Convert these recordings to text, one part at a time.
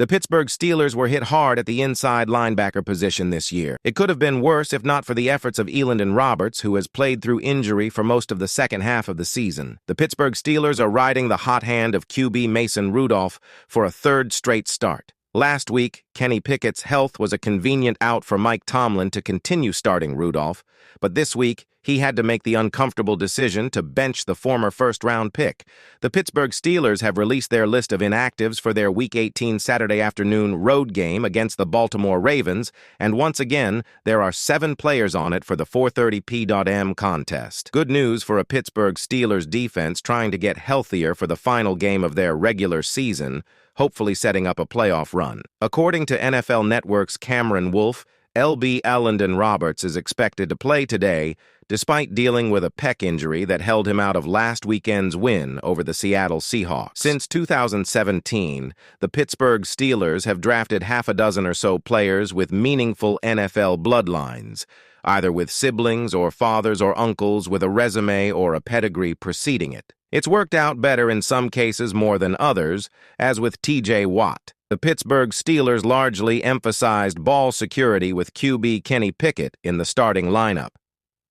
The Pittsburgh Steelers were hit hard at the inside linebacker position this year. It could have been worse if not for the efforts of Elandon Roberts, who has played through injury for most of the second half of the season. The Pittsburgh Steelers are riding the hot hand of QB Mason Rudolph for a third straight start. Last week, Kenny Pickett's health was a convenient out for Mike Tomlin to continue starting Rudolph, but this week, he had to make the uncomfortable decision to bench the former first-round pick. The Pittsburgh Steelers have released their list of inactives for their Week 18 Saturday afternoon road game against the Baltimore Ravens, and once again, there are 7 players on it for the 4:30 p.m. contest. Good news for a Pittsburgh Steelers defense trying to get healthier for the final game of their regular season, hopefully setting up a playoff run. According to NFL Network's Cameron Wolfe, LB Elandon Roberts is expected to play today, despite dealing with a pec injury that held him out of last weekend's win over the Seattle Seahawks. Since 2017, the Pittsburgh Steelers have drafted half a dozen or so players with meaningful NFL bloodlines, either with siblings or fathers or uncles with a resume or a pedigree preceding it. It's worked out better in some cases more than others, as with T.J. Watt. The Pittsburgh Steelers largely emphasized ball security with QB Kenny Pickett in the starting lineup.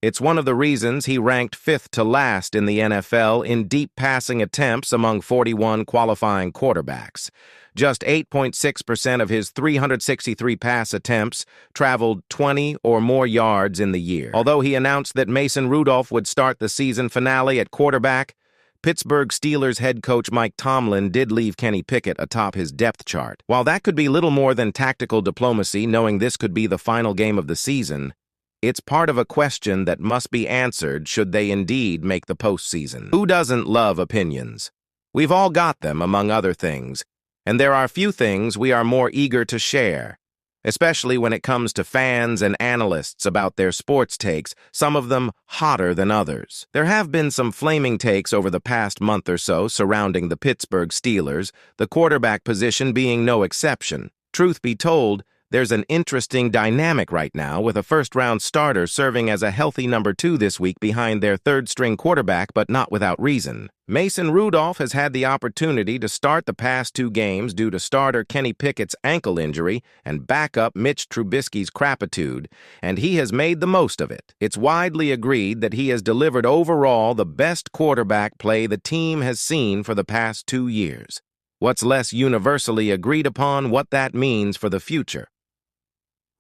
It's one of the reasons he ranked 5th to last in the NFL in deep passing attempts among 41 qualifying quarterbacks. Just 8.6% of his 363 pass attempts traveled 20 or more yards in the year. Although he announced that Mason Rudolph would start the season finale at quarterback, Pittsburgh Steelers head coach Mike Tomlin did leave Kenny Pickett atop his depth chart. While that could be little more than tactical diplomacy, knowing this could be the final game of the season, it's part of a question that must be answered should they indeed make the postseason. Who doesn't love opinions? We've all got them, among other things, and there are few things we are more eager to share, especially when it comes to fans and analysts about their sports takes, some of them hotter than others. There have been some flaming takes over the past month or so surrounding the Pittsburgh Steelers, the quarterback position being no exception. Truth be told, there's an interesting dynamic right now with a first-round starter serving as a healthy number 2 this week behind their third-string quarterback, but not without reason. Mason Rudolph has had the opportunity to start the past 2 games due to starter Kenny Pickett's ankle injury and backup Mitch Trubisky's crapitude, and he has made the most of it. It's widely agreed that he has delivered overall the best quarterback play the team has seen for the past 2 years. What's less universally agreed upon what that means for the future?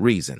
Reason.